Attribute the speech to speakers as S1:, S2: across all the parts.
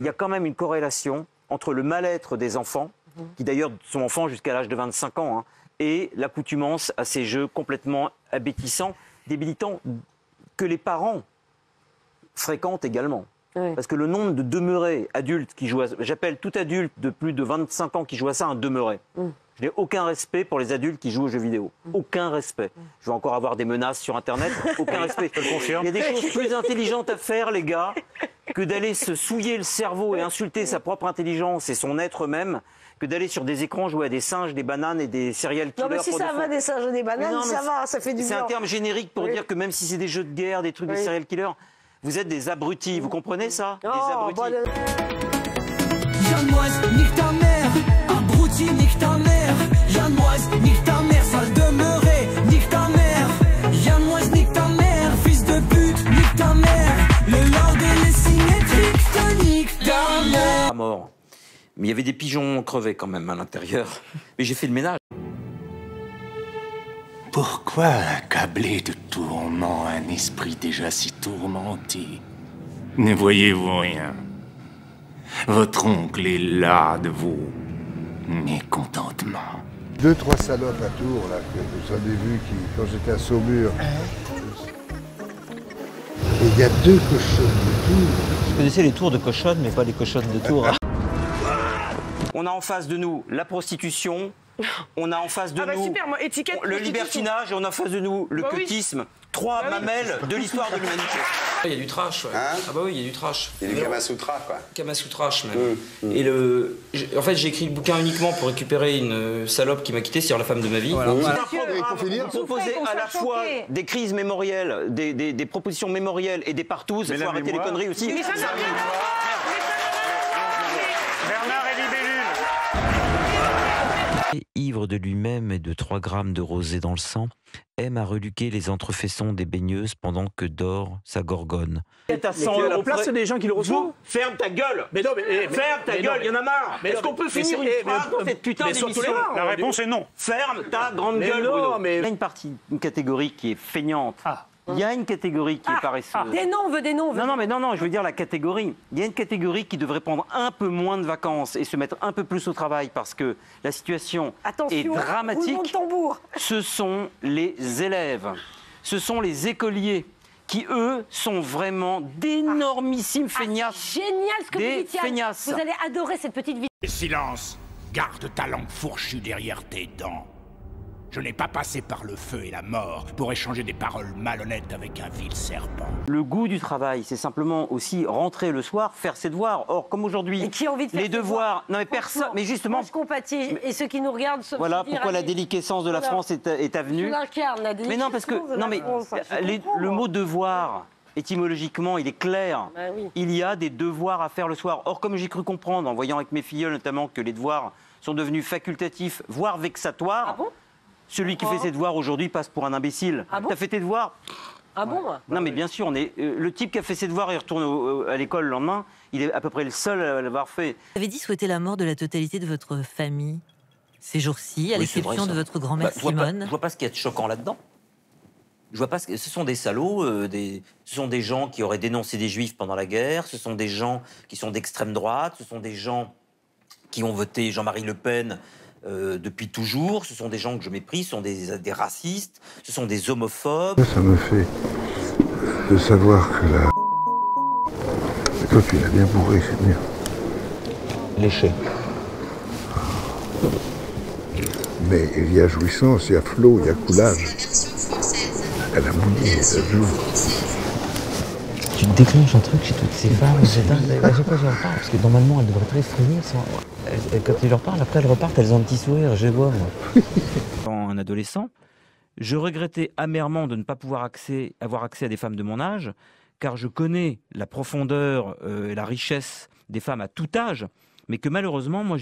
S1: il y a quand même une corrélation entre le mal-être des enfants, qui d'ailleurs sont enfants jusqu'à l'âge de 25 ans, hein, et l'accoutumance à ces jeux complètement abétissants, débilitants, que les parents fréquentent également. Oui. Parce que le nombre de demeurés adultes qui jouent à... J'appelle tout adulte de plus de 25 ans qui joue à ça un demeuré. Je n'ai aucun respect pour les adultes qui jouent aux jeux vidéo. Aucun respect. Je vais encore avoir des menaces sur Internet. Aucun respect. Je te le confirme. Il y a des choses plus intelligentes à faire, les gars, que d'aller se souiller le cerveau et insulter sa propre intelligence et son être même, que d'aller sur des écrans jouer à des singes, des bananes et des serial killers.
S2: Non, mais si ça va, des singes et des bananes, non, ça va, ça fait du bien.
S1: C'est un terme générique pour dire que même si c'est des jeux de guerre, des trucs de serial killers, vous êtes des abrutis. Vous comprenez ça? Des abrutis.
S3: Jeannoise, nique ta mère. Abruti, nique ta mère. Jeannoise, nique ta mère. Sale demeuré, nique ta mère. Jeannoise, nique ta mère. Fils de pute, nique ta mère. Le lord et les symétriques te nique ta mère.
S1: Mort. Mais il y avait des pigeons crevés quand même à l'intérieur. Mais j'ai fait le ménage.
S4: Pourquoi accabler de tourments un esprit déjà si tourmenté? Ne voyez-vous rien? Votre oncle est là de vos mécontentements.
S5: 2-3 salopes à Tours, là, que vous avez vu, quand j'étais à Saumur. Et il y a 2 cochonnes de Tours.
S6: Je connaissais les tours de cochonnes, mais pas les cochonnes de Tours. Hein.
S1: On a en face de nous la prostitution, on a en face de nous
S2: super, moi, étiquette,
S1: le libertinage et on a en face de nous le cutisme. 3 mamelles de l'histoire de l'humanité.
S7: Il y a du trash, ouais.
S8: Hein?
S7: Ah bah oui, il y a du trash.
S8: Il y a du Kamasutra, quoi.
S7: Kamasutrash, même. Et en fait, j'ai écrit le bouquin uniquement pour récupérer une salope qui m'a quitté, c'est-à-dire la femme de ma vie.
S1: Voilà. Vous proposez à la fois des crises mémorielles, des propositions mémorielles et des partous. Il faut arrêter les conneries aussi.
S2: Mais ça n'a rien à voir.
S9: Bernard et Libellule.
S6: Ivre de lui-même et de 3 grammes de rosée dans le sang, aime à reluquer les entrefaisons des baigneuses pendant que dort sa gorgone.
S10: En place, c'est des gens qui le reçoivent.
S1: Ferme ta gueule.
S10: Mais non, mais
S1: ferme ta gueule, il y en a marre. Est-ce qu'on peut finir une phrase dans cette putain d'émission?
S9: La réponse est non.
S1: Ferme ta grande gueule, Bruno. Il y a une catégorie qui est feignante. Il y a une catégorie qui est paresseuse.
S2: Des noms, on veut des noms.
S1: Non, je veux dire la catégorie. Il y a une catégorie qui devrait prendre un peu moins de vacances et se mettre un peu plus au travail parce que la situation est dramatique. Ce sont les élèves, ce sont les écoliers qui, eux, sont vraiment d'énormissimes feignasses.
S2: Génial ce que vous dites,
S1: Yann.
S2: Vous allez adorer cette petite vidéo.
S4: Silence! Garde ta langue fourchue derrière tes dents. Je n'ai pas passé par le feu et la mort pour échanger des paroles malhonnêtes avec un vil serpent.
S1: Le goût du travail, c'est simplement aussi rentrer le soir, faire ses devoirs. Or, comme aujourd'hui, les devoirs... Non mais personne... Mais justement...
S2: Moi, je compatis. Et ceux qui nous regardent...
S1: Voilà pourquoi la déliquescence de la France est avenue.
S2: Je l'incarne, la déliquescence.
S1: Mais non, parce que... Non mais le mot devoir... Étymologiquement, il est clair. Il y a des devoirs à faire le soir. Or, comme j'ai cru comprendre, en voyant avec mes filleuls notamment, que les devoirs sont devenus facultatifs, voire vexatoires...
S2: Ah bon?
S1: Celui qui fait ses devoirs aujourd'hui passe pour un imbécile.
S2: Ah bon?
S1: T'as fait tes devoirs?
S2: Ah bon?
S1: Non mais bien sûr, le type qui a fait ses devoirs et retourne à l'école le lendemain, il est à peu près le seul à l'avoir fait.
S11: Vous avez dit souhaiter la mort de la totalité de votre famille ces jours-ci, à l'exception de votre grand-mère Simone.
S6: Je vois pas ce qu'il y a de choquant là-dedans. Je vois pas ce sont des salauds, ce sont des gens qui auraient dénoncé des juifs pendant la guerre, ce sont des gens qui sont d'extrême droite, ce sont des gens qui ont voté Jean-Marie Le Pen depuis toujours, ce sont des gens que je méprise, ce sont des racistes, ce sont des homophobes.
S5: Ça me fait de savoir que la copine a bien bourré, c'est bien.
S6: Léché.
S5: Mais il y a jouissance, il y a flot, il y a coulage. Elle a mouillé, elle a joué.
S6: Tu déclenches un truc chez toutes ces femmes, c'est dingue. À chaque fois je leur parle, parce que normalement elles devraient être effrayées. Quand tu leur parles, après elles repartent, elles ont un petit sourire, je les vois moi.
S1: Quand un adolescent, je regrettais amèrement de ne pas pouvoir avoir accès à des femmes de mon âge, car je connais la profondeur et la richesse des femmes à tout âge, mais que malheureusement, moi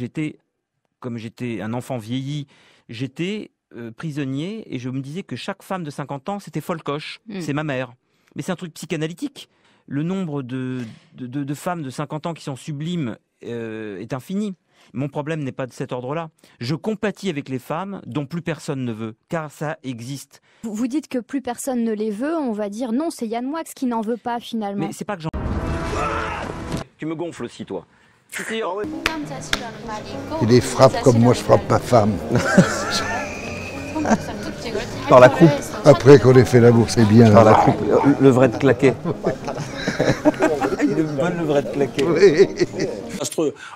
S1: comme j'étais un enfant vieilli, j'étais prisonnier et je me disais que chaque femme de 50 ans, c'était Folcoche, c'est ma mère. Mais c'est un truc psychanalytique. Le nombre de femmes de 50 ans qui sont sublimes est infini. Mon problème n'est pas de cet ordre-là. Je compatis avec les femmes dont plus personne ne veut, car ça existe.
S12: Vous dites que plus personne ne les veut, on va dire non, c'est Yann Moix qui n'en veut pas finalement.
S1: Mais c'est pas que j'en... Tu me gonfles aussi, toi.
S5: Il les frappe comme moi je frappe ma femme.
S8: Par la croupe.
S5: Après qu'on ait fait l'amour, c'est bien.
S8: Par la croupe. Le vrai de claquer. Il est bon le vrai de claquer.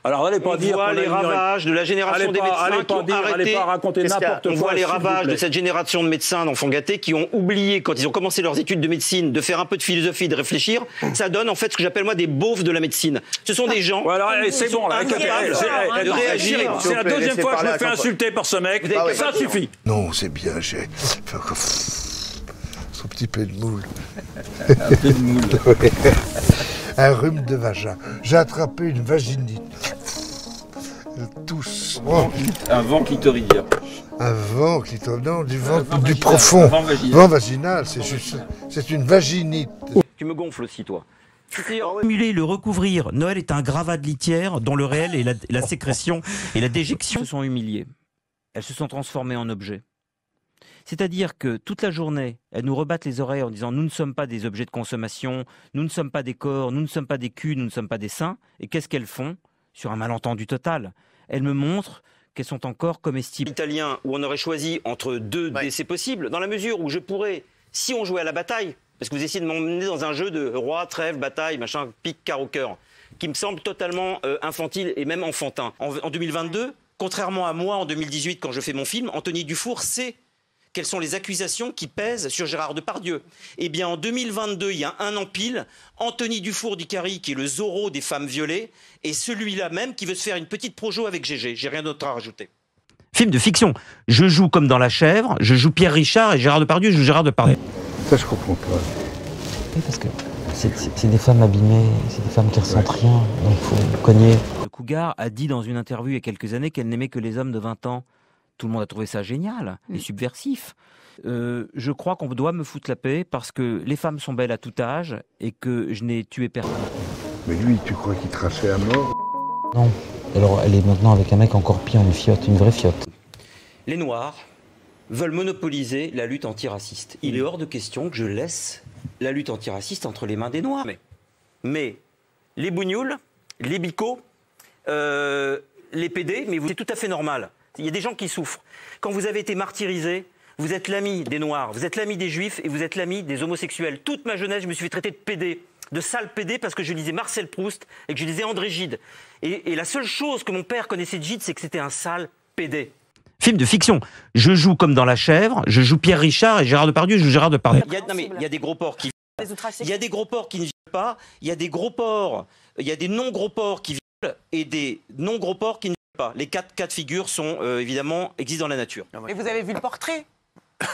S10: Alors allez pas
S1: on
S10: dire
S1: voit les ravages de la génération des médecins qui ont arrêté.
S10: Allez pas raconter n'importe quoi.
S1: On voit les ravages de cette génération de médecins d'enfants gâtés qui ont oublié, quand ils ont commencé leurs études de médecine, de faire un peu de philosophie, de réfléchir. Ça donne en fait ce que j'appelle moi des beaufs de la médecine. Ce sont des gens.
S10: Voilà, c'est bon là.
S1: De réagir.
S10: C'est la deuxième fois que je me fais insulter par ce mec. Ça suffit.
S5: Non, c'est bien, j'ai... Son petit peu de moule.
S8: Un peu de moule.
S5: Un rhume de vagin. J'ai attrapé une vaginite. Tous. Oh.
S8: Un vent clitoridien.
S5: Un vent clitoridien, non, du vent du profond. Vent vaginal, c'est juste... C'est une vaginite.
S1: Tu me gonfles aussi, toi.
S6: Simuler, le recouvrir. Noël est un gravat de litière dont le réel est la sécrétion et la déjection. Elles se sont humiliées. Elles se sont transformées en objets. C'est-à-dire que toute la journée, elles nous rebattent les oreilles en disant « nous ne sommes pas des objets de consommation, nous ne sommes pas des corps, nous ne sommes pas des culs, nous ne sommes pas des seins ». Et qu'est-ce qu'elles font? Sur un malentendu total. Elles me montrent qu'elles sont encore comestibles.
S1: Italien, où on aurait choisi entre deux décès possibles, dans la mesure où je pourrais, si on jouait à la bataille, parce que vous essayez de m'emmener dans un jeu de roi, trêve, bataille, machin, pique, carreau, cœur, qui me semble totalement infantile et même enfantin. En 2022, contrairement à moi en 2018 quand je fais mon film, Anthony Dufour sait quelles sont les accusations qui pèsent sur Gérard Depardieu. Eh bien, en 2022, il y a un an pile, Anthony Dufour d'Icari, qui est le Zorro des femmes violées, et celui-là même qui veut se faire une petite projo avec Gégé. J'ai rien d'autre à rajouter.
S6: Film de fiction. Je joue comme dans La Chèvre, je joue Pierre Richard et Gérard Depardieu joue Gérard Depardieu.
S5: Ça, je comprends pas.
S9: Oui, parce que c'est des femmes abîmées, c'est des femmes qui ressentent rien, donc il faut cogner.
S6: Le Cougar a dit dans une interview il y a quelques années qu'elle n'aimait que les hommes de 20 ans. Tout le monde a trouvé ça génial et subversif. Je crois qu'on doit me foutre la paix parce que les femmes sont belles à tout âge et que je n'ai tué personne.
S5: Mais lui, tu crois qu'il trachait à mort?
S9: Non. Alors elle est maintenant avec un mec encore pire, une fiotte, une vraie fiotte.
S1: Les Noirs veulent monopoliser la lutte antiraciste. Il est hors de question que je laisse la lutte antiraciste entre les mains des Noirs. Mais les bougnoules, les bicots, les PD, mais c'est tout à fait normal. Il y a des gens qui souffrent. Quand vous avez été martyrisé, vous êtes l'ami des Noirs, vous êtes l'ami des Juifs et vous êtes l'ami des homosexuels. Toute ma jeunesse, je me suis fait traiter de PD, de sale PD, parce que je lisais Marcel Proust et que je lisais André Gide. Et la seule chose que mon père connaissait de Gide, c'est que c'était un sale PD.
S6: Film de fiction. Je joue comme dans La Chèvre, je joue Pierre Richard et Gérard Depardieu joue Gérard Depardieu.
S1: Il y a des gros porcs qui il y a des gros porcs qui ne violent pas, il y a des gros porcs, il y a des non-gros porcs qui violent et des non-gros porcs qui ne violent pas. Les quatre cas de figure sont évidemment existent dans la nature.
S12: Mais vous avez vu le portrait?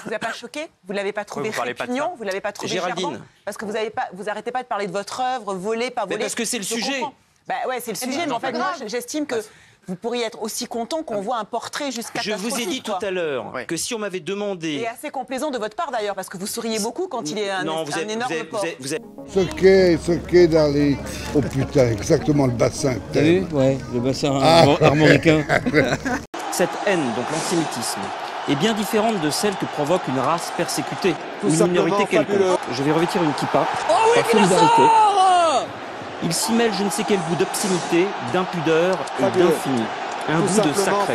S12: Vous n'avez pas choqué? Vous ne l'avez pas trouvé répugnant? Vous ne l'avez pas trouvé charmant? Parce que vous arrêtez pas de parler de votre œuvre, volée, pas volée.
S1: Parce que c'est le sujet.
S12: Bah ouais, c'est le sujet, mais en fait, moi, j'estime que vous pourriez être aussi content qu'on voit un portrait jusqu'à
S1: Je vous ai dit tout à l'heure que si on m'avait demandé...
S12: Et assez complaisant de votre part d'ailleurs, parce que vous souriez beaucoup quand il est un énorme porc.
S5: Ce qu'est dans les... Oh putain, exactement le bassin.
S9: T'as vu? Ouais, le bassin armoricain.
S1: Cette haine, donc l'antisémitisme, est bien différente de celle que provoque une race persécutée ou une minorité quelconque. Je vais revêtir une kippa par solidarité. Il s'y mêle je ne sais quel goût d'obscénité, d'impudeur et d'infini. Un goût de sacré.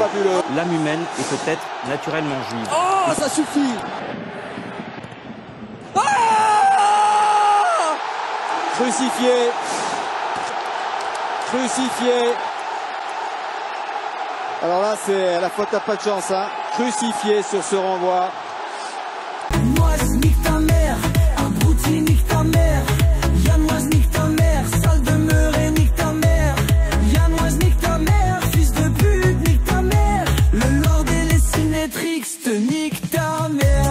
S1: L'âme humaine est peut-être naturellement juive.
S3: Oh, ça suffit!
S13: Crucifié. Crucifié. Alors là, c'est la fois que t'as pas de chance, hein. Crucifié sur ce renvoi.